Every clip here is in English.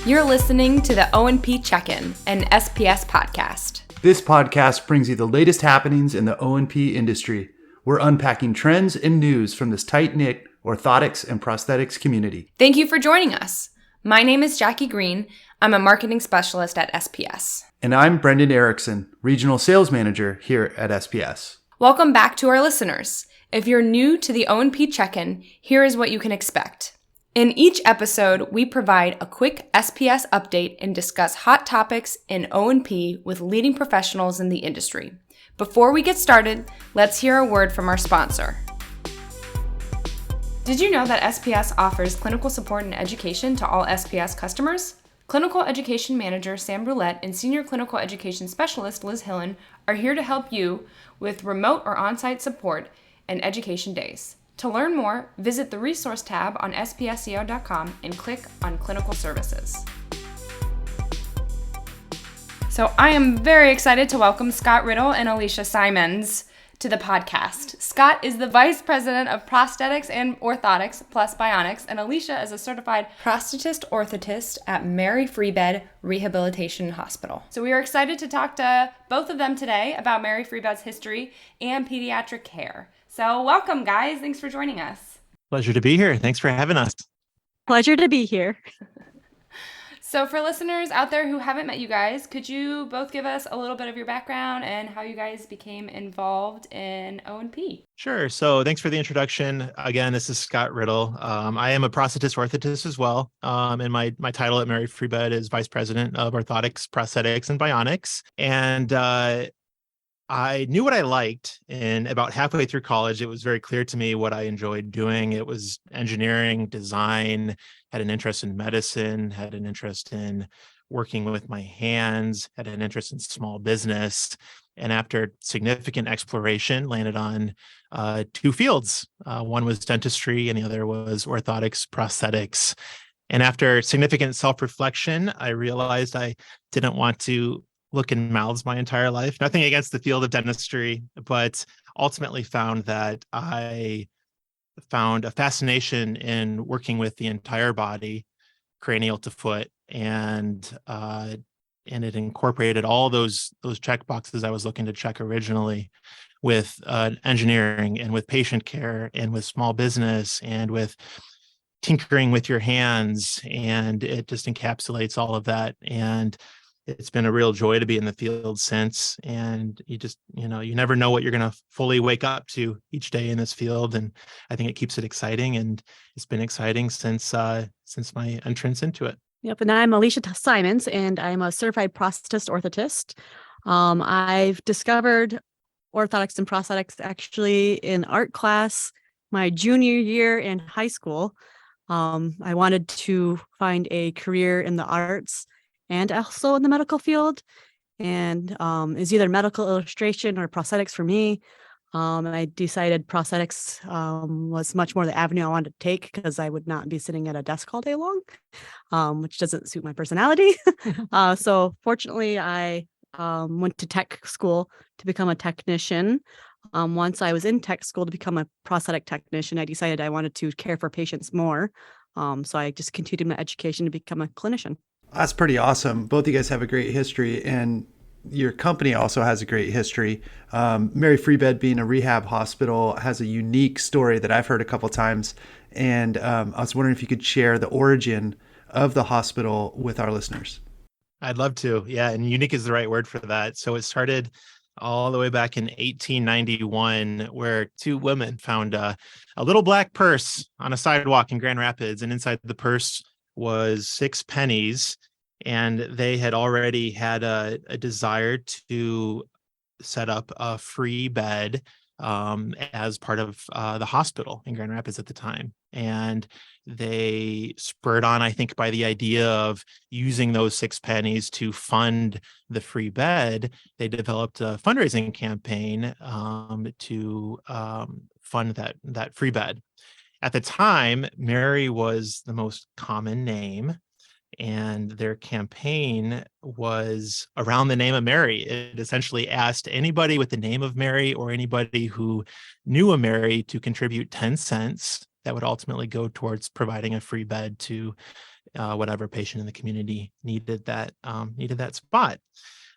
You're listening to the O&P Check-in, an SPS podcast. This podcast brings you the latest happenings in the O&P industry. We're unpacking trends and news from this tight-knit orthotics and prosthetics community. Thank you for joining us. My name is Jacki Green. I'm a marketing specialist at SPS. And I'm Brendan Erickson, regional sales manager here at SPS. Welcome back to our listeners. If you're new to the O&P Check-in, here is what you can expect. In each episode, we provide a quick SPS update and discuss hot topics in O&P with leading professionals in the industry. Before we get started, let's hear a word from our sponsor. Did you know that SPS offers clinical support and education to all SPS customers? Clinical Education Manager Sam Brulette and Senior Clinical Education Specialist Liz Hillen are here to help you with remote or on-site support and education days. To learn more, visit the resource tab on spsco.com and click on Clinical Services. So I am very excited to welcome Scott Riddle and Alisha Simons to the podcast. Scott is the Vice President of Prosthetics and Orthotics plus Bionics, and Alisha is a certified prosthetist orthotist at Mary Free Bed Rehabilitation Hospital. So we are excited to talk to both of them today about Mary Free Bed's history and pediatric care. So welcome, guys. Thanks for joining us. Pleasure to be here. Thanks for having us. Pleasure to be here. So for listeners out there who haven't met you guys, could you both give us a little bit of your background and how you guys became involved in O&P? Sure. So thanks for the introduction. Again, this is Scott Riddle. I am a prosthetist orthotist as well. And my title at Mary Free Bed is Vice President of Orthotics, Prosthetics, and Bionics. And I knew what I liked, and about halfway through college, it was very clear to me what I enjoyed doing. It was engineering, design, had an interest in medicine, had an interest in working with my hands, had an interest in small business. And after significant exploration, landed on two fields. One was dentistry and the other was orthotics, prosthetics. And after significant self-reflection, I realized I didn't want to look in mouths my entire life. Nothing against the field of dentistry, but ultimately found that I found a fascination in working with the entire body, cranial to foot, and it incorporated all those check boxes I was looking to check originally with engineering and with patient care and with small business and with tinkering with your hands. And it just encapsulates all of that. And it's been a real joy to be in the field since, and you never know what you're going to fully wake up to each day in this field. And I think it keeps it exciting, and it's been exciting since my entrance into it. Yep. And I'm Alisha Simons, and I'm a certified prosthetist orthotist. I've discovered orthotics and prosthetics actually in art class my junior year in high school. I wanted to find a career in the arts and also in the medical field, and is either medical illustration or prosthetics for me. I decided prosthetics was much more the avenue I wanted to take because I would not be sitting at a desk all day long, which doesn't suit my personality. So fortunately, I went to tech school to become a technician. Once I was in tech school to become a prosthetic technician, I decided I wanted to care for patients more. So I just continued my education to become a clinician. That's pretty awesome. Both of you guys have a great history, and your company also has a great history. Mary Free Bed, being a rehab hospital, has a unique story that I've heard a couple times. And I was wondering if you could share the origin of the hospital with our listeners. I'd love to. Yeah. And unique is the right word for that. So it started all the way back in 1891, where two women found a little black purse on a sidewalk in Grand Rapids. And inside the purse was 6 pennies, and they had already had a desire to set up a free bed as part of the hospital in Grand Rapids at the time. And they spurred on, I think, by the idea of using those 6 pennies to fund the free bed. They developed a fundraising campaign to fund that free bed. At the time, Mary was the most common name, and their campaign was around the name of Mary. It essentially asked anybody with the name of Mary or anybody who knew a Mary to contribute 10 cents that would ultimately go towards providing a free bed to whatever patient in the community needed that spot.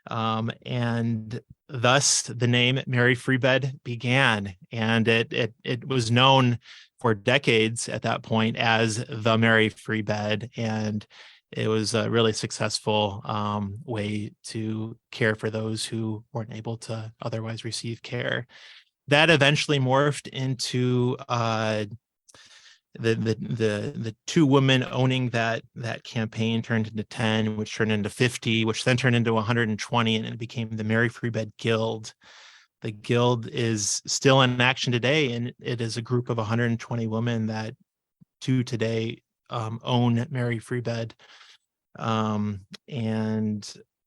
And thus the name Mary Free Bed began, and it was known for decades at that point as the Mary Free Bed, and it was a really successful way to care for those who weren't able to otherwise receive care. That eventually morphed into the two women owning that campaign turned into 10, which turned into 50, which then turned into 120, and it became the Mary Free Bed Guild. The Guild is still in action today, and it is a group of 120 women that to today own Mary Free Bed. And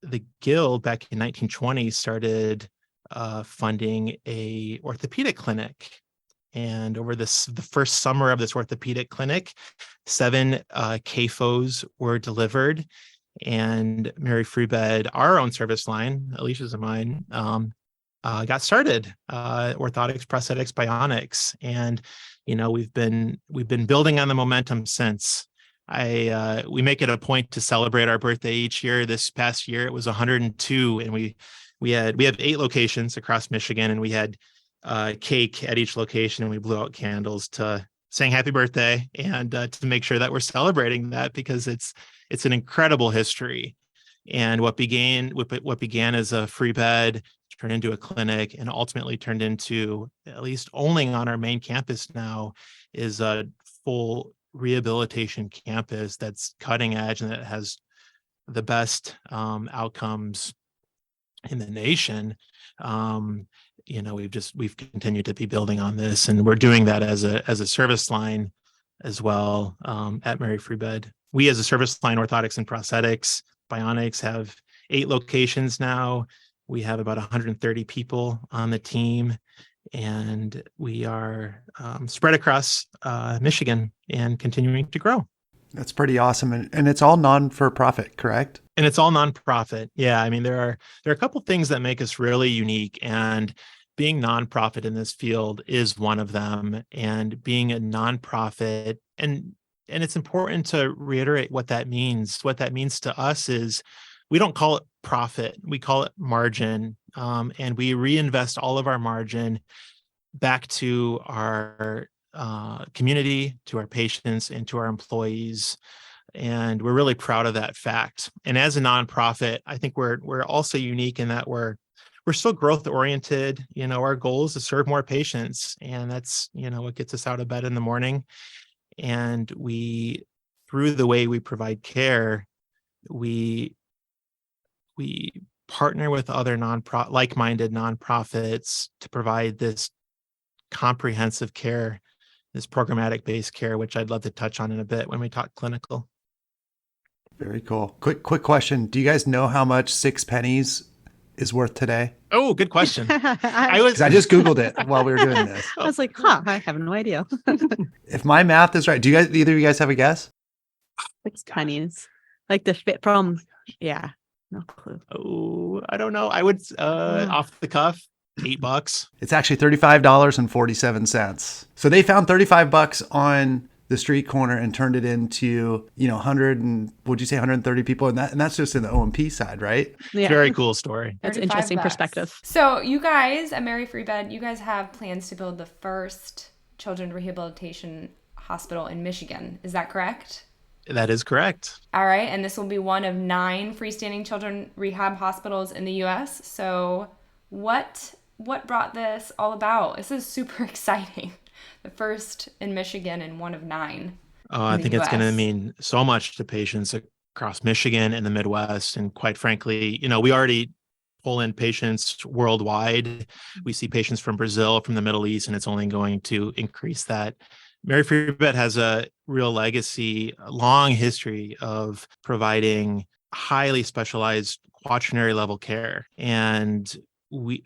the Guild back in 1920 started funding a orthopedic clinic. And over the first summer of this orthopedic clinic, 7 CAFOs were delivered, and Mary Free Bed, our own service line, Alisha's and mine, got started. Orthotics, Prosthetics, Bionics, and we've been building on the momentum since. We make it a point to celebrate our birthday each year. This past year it was 102, and we have 8 locations across Michigan, and we had cake at each location, and we blew out candles to sing happy birthday and to make sure that we're celebrating that, because it's an incredible history. And what began as a free bed turned into a clinic, and ultimately turned into, at least only on our main campus now, is a full rehabilitation campus that's cutting edge and that has the best outcomes in the nation. We've continued to be building on this, and we're doing that as a service line as well at Mary Free Bed. We, as a service line, Orthotics and Prosthetics, Bionics, have 8 locations now. We have about 130 people on the team, and we are spread across Michigan and continuing to grow. That's pretty awesome. And it's all non-for-profit, correct? And it's all nonprofit. Yeah. I mean, there are a couple things that make us really unique, and being nonprofit in this field is one of them. And being a nonprofit, and it's important to reiterate what that means. What that means to us is we don't call it profit, we call it margin. And we reinvest all of our margin back to our community, to our patients, and to our employees. And we're really proud of that fact. And as a nonprofit, I think we're also unique in that we're still growth oriented. Our goal is to serve more patients, and that's what gets us out of bed in the morning. And through the way we provide care, we partner with other like-minded nonprofits to provide this comprehensive care, this programmatic based care, which I'd love to touch on in a bit when we talk clinical. Very cool. Quick question. Do you guys know how much 6 pennies is worth today? Oh, good question. I just Googled it while we were doing this. I was like, I have no idea. If my math is right, do either of you guys have a guess? 6 pennies. Like the fit from, yeah, no clue. Oh, I don't know. I would, off the cuff, $8. It's actually $35.47. So they found $35 on the street corner and turned it into 130 people, and that's just in the O&P side, right? Yeah. Very cool story. That's an interesting $35. perspective. So you guys at Mary Free Bed, you guys have plans to build the first children's rehabilitation hospital in Michigan. Is that correct? That is correct. All right, and this will be one of 9 freestanding children rehab hospitals in the U.S. So what brought this all about? This is super exciting. The first in Michigan and one of 9. Oh, I think it's going to mean so much to patients across Michigan and the Midwest. And quite frankly, we already pull in patients worldwide. We see patients from Brazil, from the Middle East, and it's only going to increase that. Mary Free Bed has a real legacy, a long history of providing highly specialized quaternary level care, and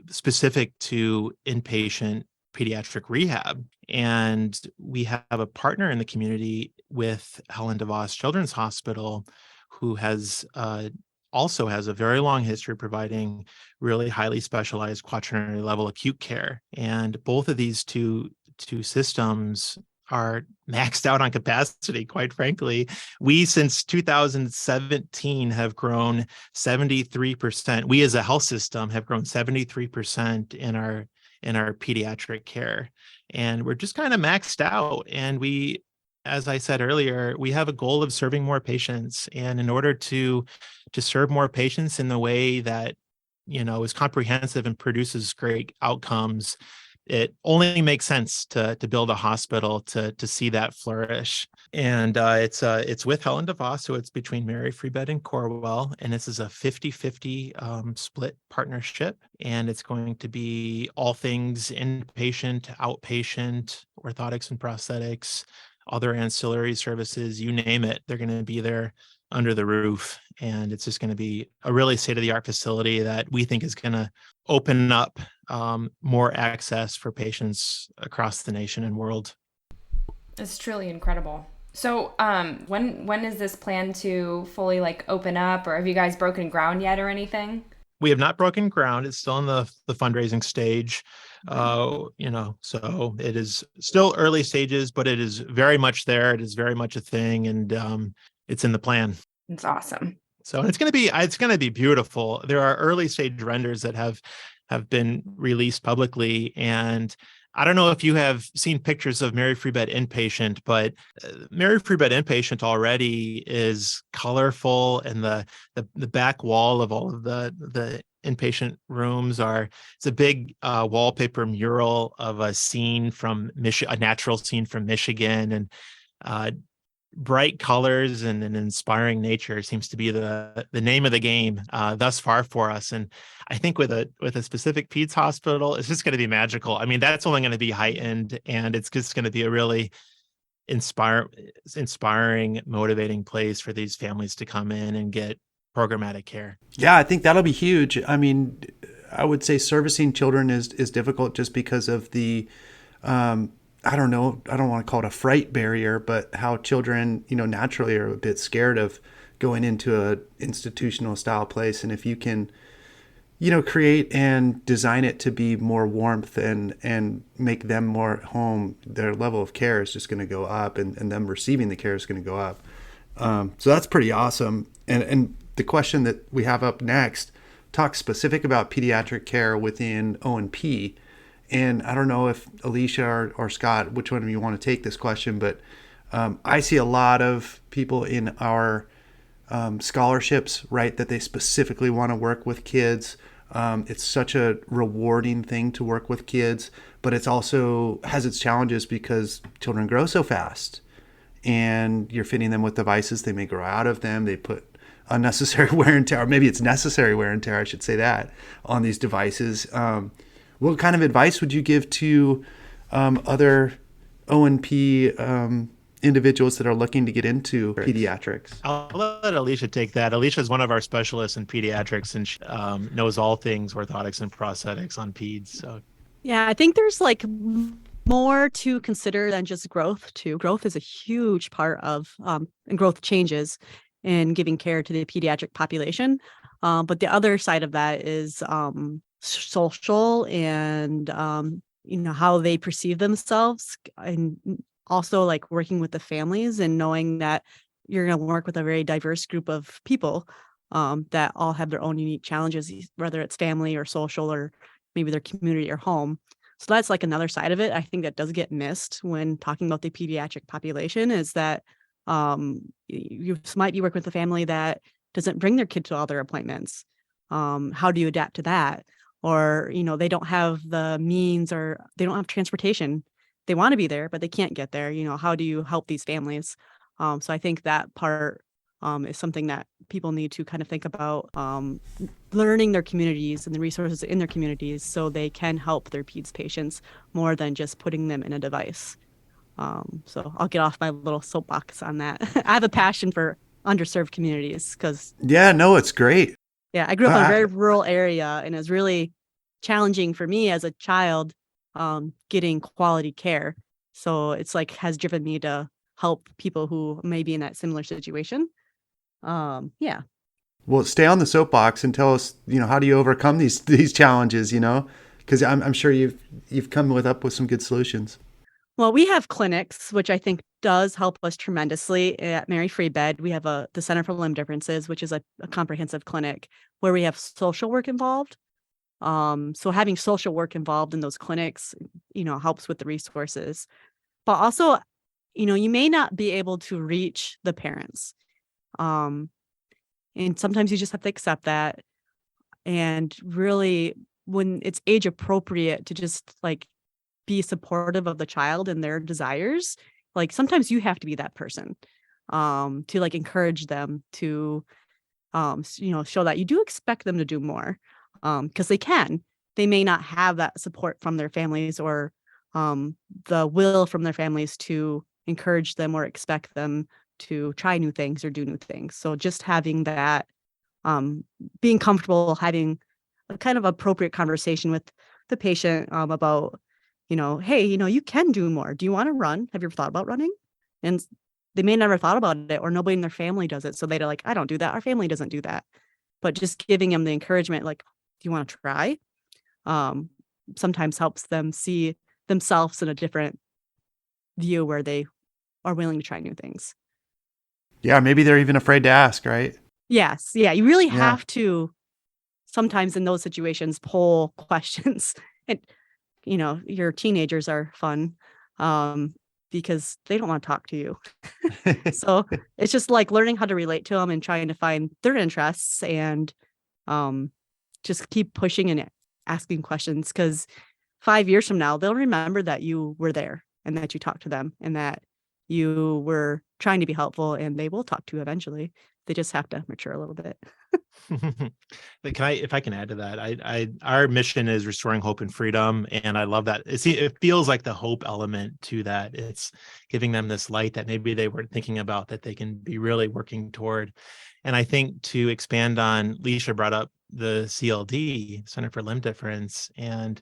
specific to inpatient pediatric rehab. And we have a partner in the community with Helen DeVos Children's Hospital, who also has a very long history of providing really highly specialized quaternary level acute care. And both of these two systems are maxed out on capacity, quite frankly. We, since 2017, have grown 73%. We as a health system have grown 73% in our pediatric care. And we're just kind of maxed out. And we, as I said earlier, we have a goal of serving more patients. And in order to serve more patients in the way that, is comprehensive and produces great outcomes, it only makes sense to build a hospital to see that flourish. And it's with Helen DeVos, so it's between Mary Free Bed and Corewell, and this is a 50-50 split partnership, and it's going to be all things inpatient, outpatient, orthotics and prosthetics, other ancillary services, you name it, they're going to be there under the roof. And it's just going to be a really state-of-the-art facility that we think is going to open up more access for patients across the nation and world. It's truly incredible. So when is this planned to fully open up, or have you guys broken ground yet or anything? We have not broken ground. It's still in the fundraising stage. So it is still early stages, but it is very much there. It is very much a thing, and it's in the plan. It's awesome. So it's going to be beautiful. There are early stage renders that have been released publicly, and I don't know if you have seen pictures of Mary Free Bed Inpatient, but Mary Free Bed Inpatient already is colorful, and the back wall of all of the inpatient rooms it's a big wallpaper mural of a scene from a natural scene from Michigan, and bright colors and an inspiring nature seems to be the name of the game thus far for us. And I think with a specific peds hospital, it's just going to be magical. I mean, that's only going to be heightened, and it's just going to be a really inspiring, motivating place for these families to come in and get programmatic care. Yeah, I think that'll be huge. I mean, I would say servicing children is difficult just because of the I don't know, I don't want to call it a fright barrier, but how children, naturally are a bit scared of going into a institutional style place. And if you can, create and design it to be more warmth and make them more at home, their level of care is just going to go up, and them receiving the care is going to go up. So that's pretty awesome. And the question that we have up next talks specific about pediatric care within O&P. And I don't know if Alisha or Scott, which one of you want to take this question, but I see a lot of people in our scholarships, right, that they specifically want to work with kids. It's such a rewarding thing to work with kids, but it's also has its challenges because children grow so fast, and you're fitting them with devices. They may grow out of them. They put unnecessary wear and tear, or maybe it's necessary wear and tear, I should say that, on these devices. What kind of advice would you give to other O&P individuals that are looking to get into pediatrics? I'll let Alisha take that. Alisha is one of our specialists in pediatrics, and she knows all things orthotics and prosthetics on peds. So, yeah, I think there's more to consider than just growth too. Growth is a huge part of and growth changes in giving care to the pediatric population. But the other side of that is social and how they perceive themselves, and also working with the families and knowing that you're going to work with a very diverse group of people that all have their own unique challenges, whether it's family or social or maybe their community or home. So that's another side of it. I think that does get missed when talking about the pediatric population, is that you might be working with a family that doesn't bring their kid to all their appointments. How do you adapt to that? Or, they don't have the means, or they don't have transportation. They want to be there, but they can't get there. How do you help these families? So I think that part is something that people need to kind of think about, learning their communities and the resources in their communities so they can help their peds patients more than just putting them in a device. So I'll get off my little soapbox on that. I have a passion for underserved communities because... Yeah, no, it's great. Yeah, I grew up in a very rural area, and it was really challenging for me as a child getting quality care. So it's has driven me to help people who may be in that similar situation. Yeah. Well, stay on the soapbox and tell us, how do you overcome these challenges, because I'm sure you've come up with some good solutions. Well, we have clinics, which I think does help us tremendously. At Mary Free Bed, we have the Center for Limb Differences, which is a comprehensive clinic where we have social work involved. So having social work involved in those clinics, helps with the resources. But also, you may not be able to reach the parents. And sometimes you just have to accept that. And really, when it's age appropriate, to just like be supportive of the child and their desires, like sometimes you have to be that person, to like encourage them to, show that you do expect them to do more, because they may not have that support from their families, or the will from their families to encourage them or expect them to try new things or do new things. So just having that, being comfortable having a kind of appropriate conversation with the patient, about, hey, you can do more. Do you want to run? Have you ever thought about running? And they may never thought about it, or nobody in their family does it. So they're like, I don't do that. Our family doesn't do that. But just giving them the encouragement, like, do you want to try? Sometimes helps them see themselves in a different view where they are willing to try new things. Yeah, maybe they're even afraid to ask, right? Yes. Yeah. You really Yeah. have to sometimes in those situations poll questions. And, your teenagers are fun, because they don't want to talk to you. So it's just like learning how to relate to them and trying to find their interests, and just keep pushing and asking questions, because 5 years from now, they'll remember that you were there and that you talked to them and that you were trying to be helpful, and they will talk to you eventually. They just have to mature a little bit. If I can add to that, our mission is restoring hope and freedom, and I love that. It feels like the hope element to that. It's giving them this light that maybe they weren't thinking about, that they can be really working toward. And I think to expand on, Leisha brought up the CLD, Center for Limb Difference, and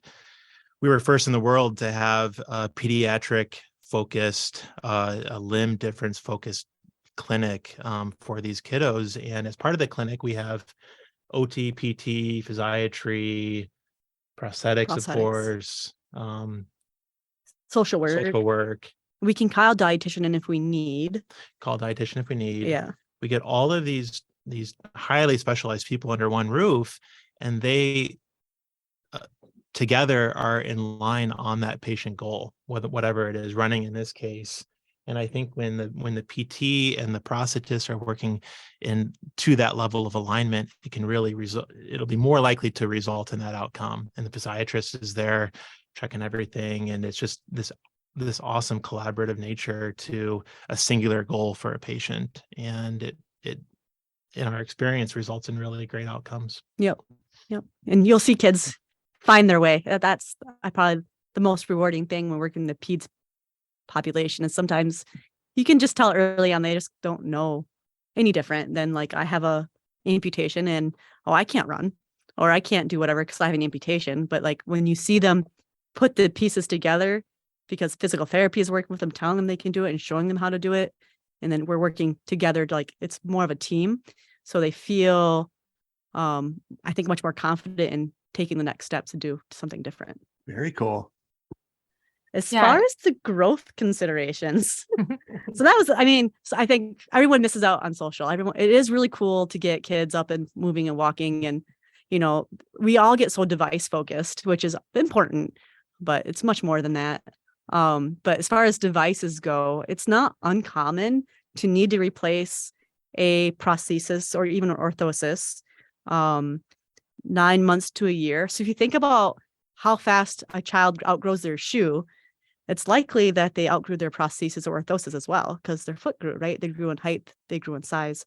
we were first in the world to have a pediatric focused, a limb difference focused clinic for these kiddos. And as part of the clinic, we have OT, PT, physiatry, prosthetics, of course, Social work. We can call dietitian in if we need. Yeah. We get all of these highly specialized people under one roof, and they together are in line on that patient goal, whatever it is, running in this case. And I think when the PT and the prosthetist are working to that level of alignment, it can really it'll be more likely to result in that outcome. And the physiatrist is there checking everything. And it's just this awesome collaborative nature to a singular goal for a patient. And it in our experience results in really great outcomes. Yep. And you'll see kids find their way. That's probably the most rewarding thing when working the peds population, is sometimes you can just tell early on they just don't know any different than, like, I have a amputation and I can't run or I can't do whatever because I have an amputation. But like when you see them put the pieces together, because physical therapy is working with them, telling them they can do it and showing them how to do it, and then we're working together to, like, it's more of a team, so they feel I think much more confident in taking the next steps to do something different. Very cool. As far as the growth considerations, so that was, so I think everyone misses out on social. It is really cool to get kids up and moving and walking. And, we all get so device focused, which is important, but it's much more than that. But as far as devices go, it's not uncommon to need to replace a prosthesis or even an orthosis 9 months to a year. So if you think about how fast a child outgrows their shoe, it's likely that they outgrew their prosthesis or orthosis as well, because their foot grew, right? They grew in height, they grew in size.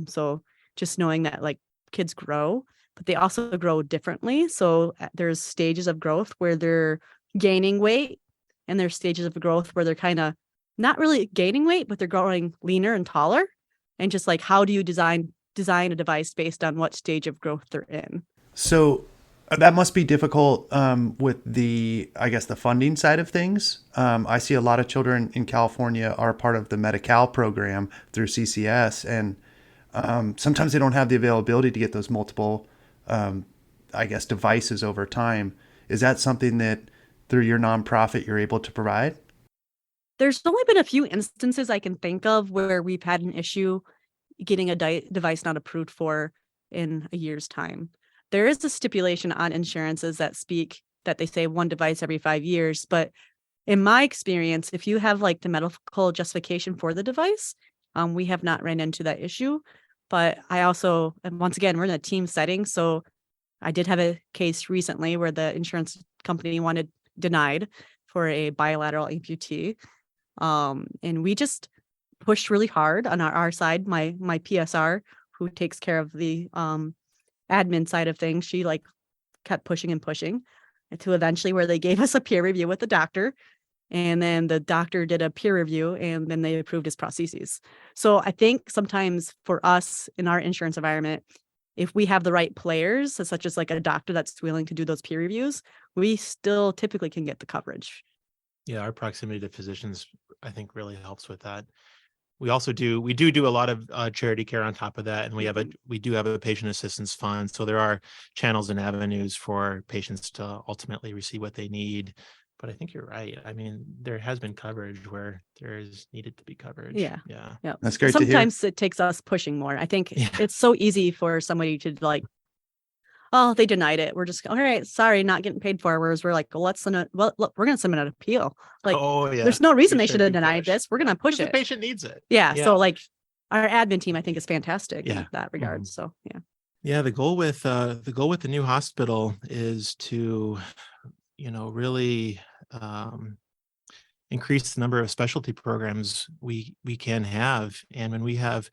So just knowing that, like, kids grow, but they also grow differently. So there's stages of growth where they're gaining weight, and there's stages of growth where they're kind of not really gaining weight, but they're growing leaner and taller. And just like, how do you design a device based on what stage of growth they're in? So that must be difficult with the funding side of things. I see a lot of children in California are part of the Medi-Cal program through CCS, and sometimes they don't have the availability to get those multiple, devices over time. Is that something that through your nonprofit you're able to provide? There's only been a few instances I can think of where we've had an issue getting a device not approved for in a year's time. There is a stipulation on insurances that they say one device every 5 years, but in my experience, if you have like the medical justification for the device, we have not ran into that issue. But I also, and once again, we're in a team setting, so I did have a case recently where the insurance company wanted denied for a bilateral amputee. And we just pushed really hard on our side. My PSR, who takes care of the admin side of things, she like kept pushing and pushing until eventually where they gave us a peer review with the doctor. And then the doctor did a peer review and then they approved his prostheses. So I think sometimes for us in our insurance environment, if we have the right players, such as like a doctor that's willing to do those peer reviews, we still typically can get the coverage. Yeah, our proximity to physicians, I think, really helps with that. We also do a lot of charity care on top of that, and we do have a patient assistance fund. So there are channels and avenues for patients to ultimately receive what they need. But I think you're right. I mean, there has been coverage where there is needed to be coverage. Yeah. That's great to hear. Sometimes it takes us pushing more. I think it's so easy for somebody to like, oh, they denied it. We're just, all right, sorry, not getting paid for. Whereas we're like, well, look, we're going to submit an appeal. Like, there's no reason they should have denied this. We're going to push it. The patient needs it. Yeah. So like our admin team, I think, is fantastic in that regard. Mm-hmm. So, yeah. Yeah. The goal with the new hospital is to, really increase the number of specialty programs we can have. And when we have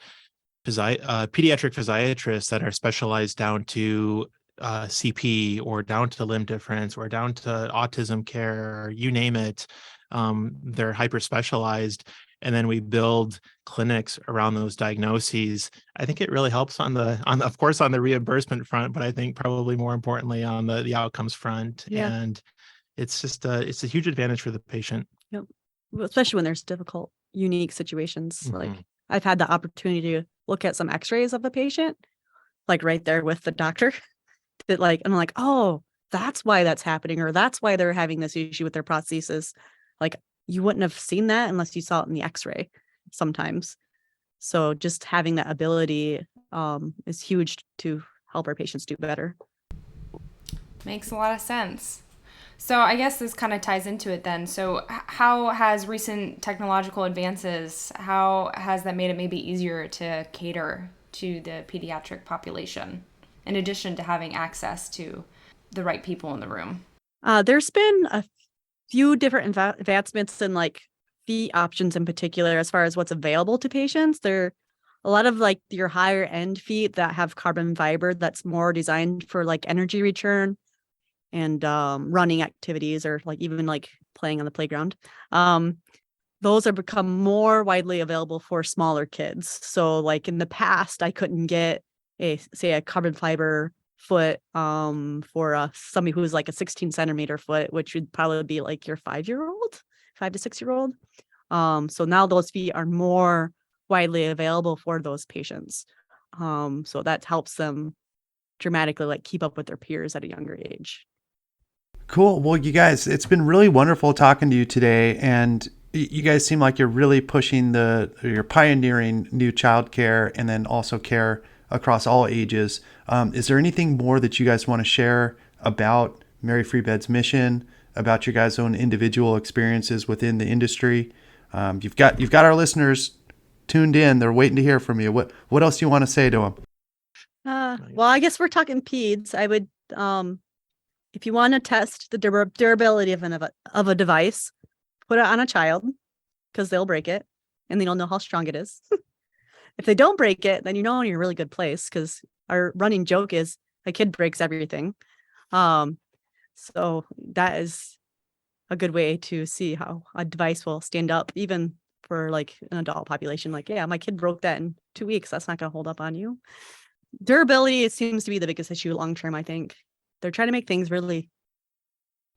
pediatric physiatrists that are specialized down to CP or down to limb difference or down to autism care, you name it, they're hyper specialized. And then we build clinics around those diagnoses. I think it really helps on the reimbursement front, but I think probably more importantly on the outcomes front. Yeah. And it's just it's a huge advantage for the patient. Yep. Especially when there's difficult, unique situations. Mm-hmm. Like I've had the opportunity to look at some x-rays of a patient, like right there with the doctor. That like, and I'm like, oh, that's why that's happening, or that's why they're having this issue with their prosthesis. Like you wouldn't have seen that unless you saw it in the x-ray sometimes. So just having that ability is huge to help our patients do better. Makes a lot of sense. So I guess this kind of ties into it then. So how has recent technological advances, how has that made it maybe easier to cater to the pediatric population, in addition to having access to the right people in the room? There's been a few different advancements in like fee options in particular, as far as what's available to patients. There are a lot of like your higher end feet that have carbon fiber that's more designed for like energy return and running activities, or like even like playing on the playground. Those have become more widely available for smaller kids. So like in the past, I couldn't get a carbon fiber foot for somebody who's like a 16 centimeter foot, which would probably be like your 5 to 6 year old. So now those feet are more widely available for those patients. So that helps them dramatically like keep up with their peers at a younger age. Cool. Well, you guys, it's been really wonderful talking to you today. And you guys seem like you're really you're pioneering new childcare and then also care across all ages. Is there anything more that you guys want to share about Mary Free Bed's mission, about your guys' own individual experiences within the industry? You've got our listeners tuned in. They're waiting to hear from you. What else do you want to say to them? Well, I guess we're talking peds. I would, if you want to test the durability of a device, put it on a child, because they'll break it and then you'll know how strong it is. If they don't break it, then you know you're in a really good place, because our running joke is a kid breaks everything. So that is a good way to see how a device will stand up, even for like an adult population. Like, yeah, my kid broke that in 2 weeks. That's not going to hold up on you. Durability, it seems to be the biggest issue long term, I think. They're trying to make things really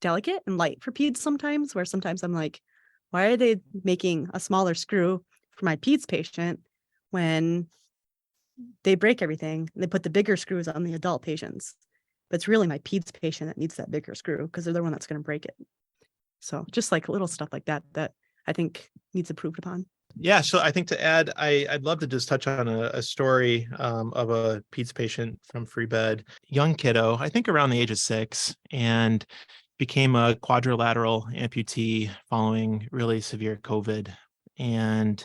delicate and light for peds sometimes, where sometimes I'm like, why are they making a smaller screw for my peds patient when they break everything? They put the bigger screws on the adult patients. But it's really my peds patient that needs that bigger screw, because they're the one that's going to break it. So just like little stuff like that I think needs improved upon. Yeah, so I think to add, I'd love to just touch on a story of a peds patient from Free Bed, young kiddo, I think around the age of 6, and became a quadrilateral amputee following really severe COVID. And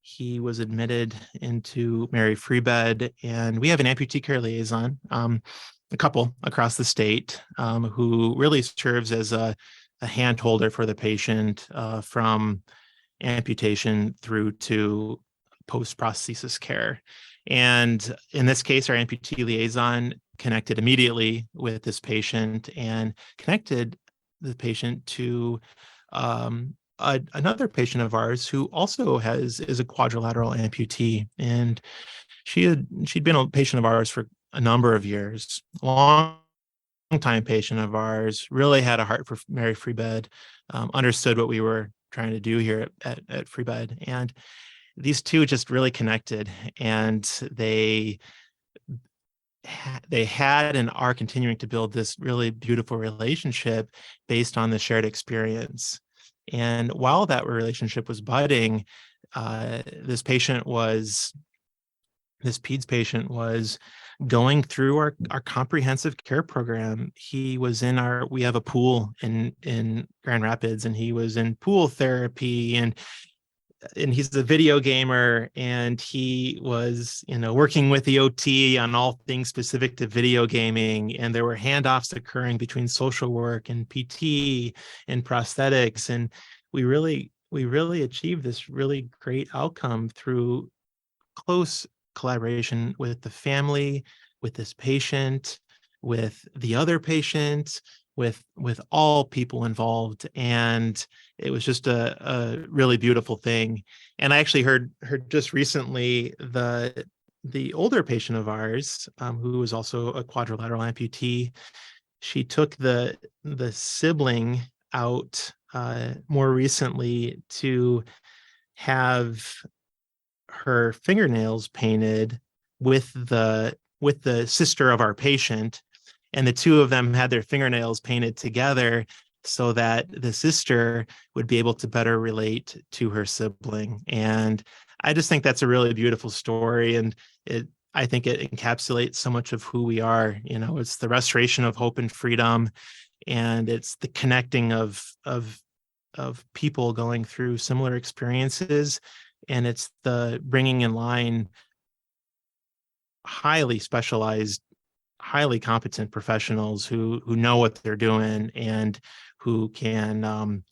he was admitted into Mary Free Bed, and we have an amputee care liaison, a couple across the state, who really serves as a hand holder for the patient from amputation through to post-prosthesis care. And in this case, our amputee liaison connected immediately with this patient and connected the patient to another patient of ours who also is a quadrilateral amputee. And she'd been a patient of ours for a number of years, long time patient of ours, really had a heart for Mary Free Bed, understood what we were trying to do here at Free Bed. And these two just really connected, and they had and are continuing to build this really beautiful relationship based on the shared experience. And while that relationship was budding, this peds patient was going through our comprehensive care program. He was we have a pool in Grand Rapids, and he was in pool therapy, and he's a video gamer, and he was, working with the OT on all things specific to video gaming. And there were handoffs occurring between social work and PT and prosthetics. And we really achieved this really great outcome through close collaboration with the family, with this patient, with the other patient, with all people involved. And it was just a really beautiful thing. And I actually heard just recently the older patient of ours, who was also a quadrilateral amputee, she took the sibling out more recently to have her fingernails painted with the sister of our patient, and the two of them had their fingernails painted together so that the sister would be able to better relate to her sibling. And I just think that's a really beautiful story, and I think it encapsulates so much of who we are. It's the restoration of hope and freedom, and it's the connecting of people going through similar experiences. And it's the bringing in line highly specialized, highly competent professionals who know what they're doing and who can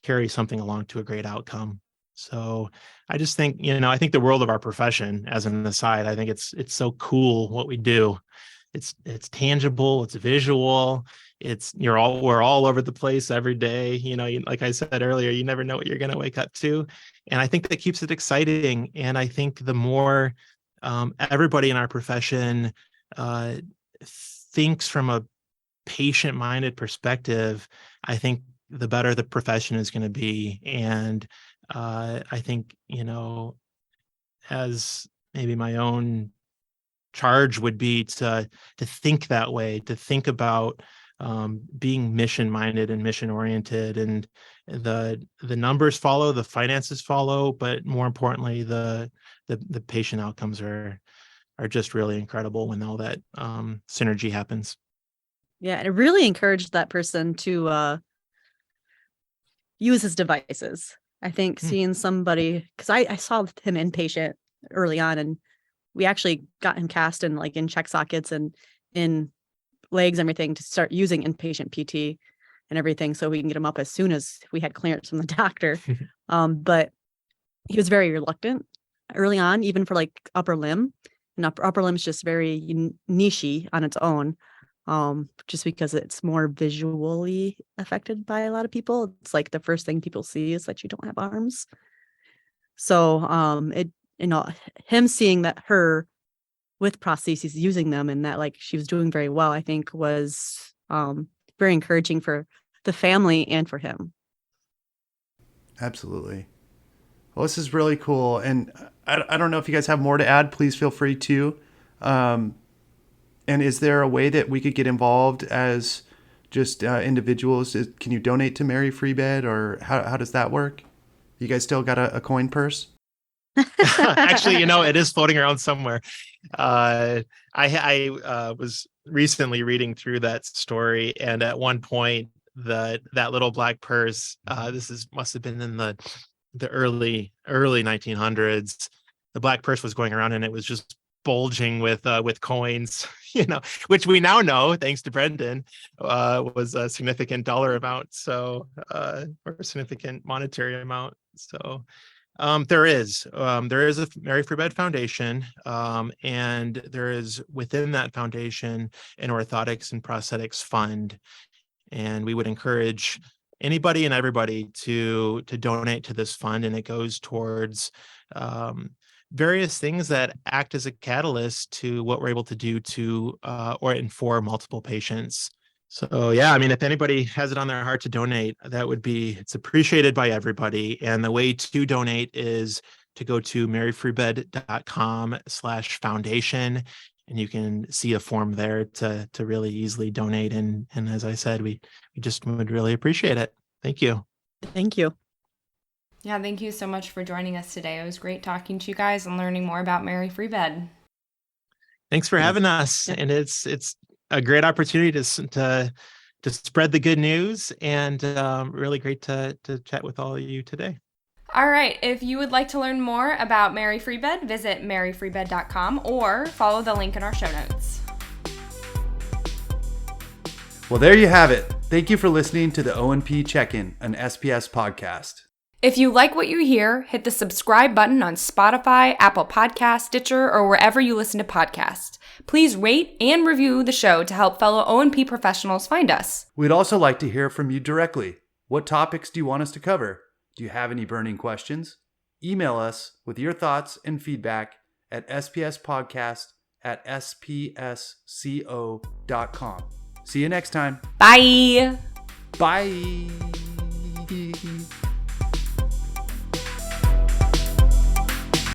carry something along to a great outcome. So I just think, I think the world of our profession, as an aside, I think it's so cool what we do. It's tangible, it's visual, we're all over the place every day. Like I said earlier, you never know what you're going to wake up to. And I think that keeps it exciting. And I think the more everybody in our profession thinks from a patient-minded perspective, I think the better the profession is going to be. And I think, as maybe my own charge would be to think that way, to think about being mission-minded and mission-oriented, and the numbers follow, the finances follow, but more importantly, the patient outcomes are just really incredible when all that synergy happens. Yeah, and it really encouraged that person to use his devices. I think seeing somebody, because I saw him inpatient early on, and we actually got him cast in check sockets and in legs and everything to start using inpatient PT and everything, so we can get him up as soon as we had clearance from the doctor. But he was very reluctant early on, even for upper limb. And upper limb is just very niche-y on its own, just because it's more visually affected by a lot of people. It's the first thing people see is that you don't have arms. So him seeing that her with prostheses using them, and that she was doing very well, I think was very encouraging for the family and for him. Absolutely. Well, this is really cool. And I don't know if you guys have more to add, please feel free to. And is there a way that we could get involved as just individuals? Can you donate to Mary Freebed, or how does that work? You guys still got a coin purse? Actually, it is floating around somewhere. I was recently reading through that story, and at one point, that little black purse. Must have been in the early 1900s. The black purse was going around, and it was just bulging with coins. Which we now know, thanks to Brendan, was a significant dollar amount. So, or a significant monetary amount. So. There is a Mary Freebed Foundation, and there is within that foundation an Orthotics and Prosthetics Fund, and we would encourage anybody and everybody to donate to this fund, and it goes towards various things that act as a catalyst to what we're able to do to and for multiple patients. So yeah, I mean, if anybody has it on their heart to donate, it's appreciated by everybody. And the way to donate is to go to maryfreebed.com/foundation, and you can see a form there to really easily donate. And as I said, we just would really appreciate it. Thank you. Thank you. Yeah, thank you so much for joining us today. It was great talking to you guys and learning more about Mary Freebed. Thanks for having us. Yeah. And it's a great opportunity to spread the good news, and really great to chat with all of you today. All right. If you would like to learn more about Mary Freebed, visit maryfreebed.com or follow the link in our show notes. Well, there you have it. Thank you for listening to the O&P Check-in, an SPS podcast. If you like what you hear, hit the subscribe button on Spotify, Apple Podcasts, Stitcher, or wherever you listen to podcasts. Please rate and review the show to help fellow O&P professionals find us. We'd also like to hear from you directly. What topics do you want us to cover? Do you have any burning questions? Email us with your thoughts and feedback at spspodcast@spsco.com. See you next time. Bye. Bye.